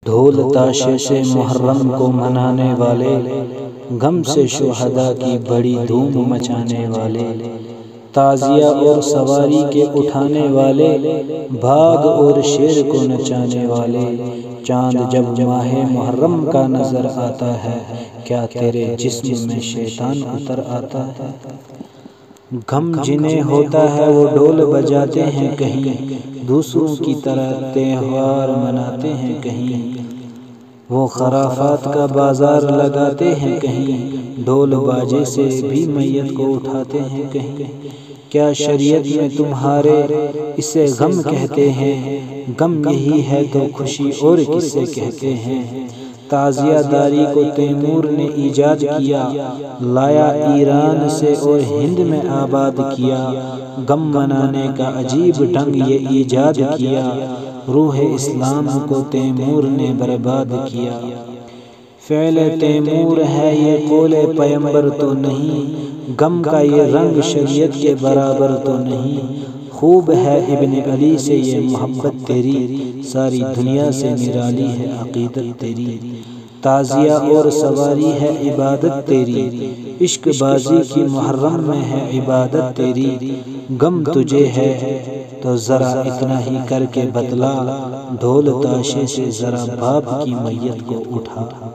ڈھول تاشے سے محرم کو منانے والے، غم سے شہداء کی بڑی دھوم مچانے والے، تعزیہ اور سواری کے اٹھانے والے، بھاگ اور شیر کو نچانے والے، چاند جب ماہ محرم کا نظر آتا ہے، کیا تیرے جسم میں شیطان اتر آتا ہے؟ غم جنہیں ہوتا ہے وہ ڈھول بجاتے ہیں کہیں، دوسروں کی طرح تہوار مناتے ہیں کہیں، وہ خرافات کا بازار لگاتے ہیں کہیں، ڈھول باجے سے بھی میت کو اٹھاتے ہیں کہیں۔ کیا شریعت میں تمہارے اسے غم کہتے ہیں؟ غم یہی ہے تو خوشی اور کسے کہتے ہیں؟ تعزیہ داری کو تیمور نے ایجاد کیا، لایا ایران سے اور ہند میں آباد کیا، غم منانے کا عجیب ڈھنگ یہ ایجاد کیا، روح اسلام کو تیمور نے برباد کیا۔ فعل تیمور ہے یہ قول پیمبر تو نہیں، غم کا یہ رنگ شریعت کے برابر تو نہیں، خوب ہے ابن علی سے یہ محبت تیری، ساری دنیا سے نرالی ہے عقیدت تیری، تعزیہ اور سواری ہے عبادت تیری، عشق بازی کی محرم میں ہے عبادت تیری، غم تجھے ہے تو ذرا اتنا ہی کر کے بتلا، ڈھول تاشے سے ذرا باپ کی میت کو اٹھا۔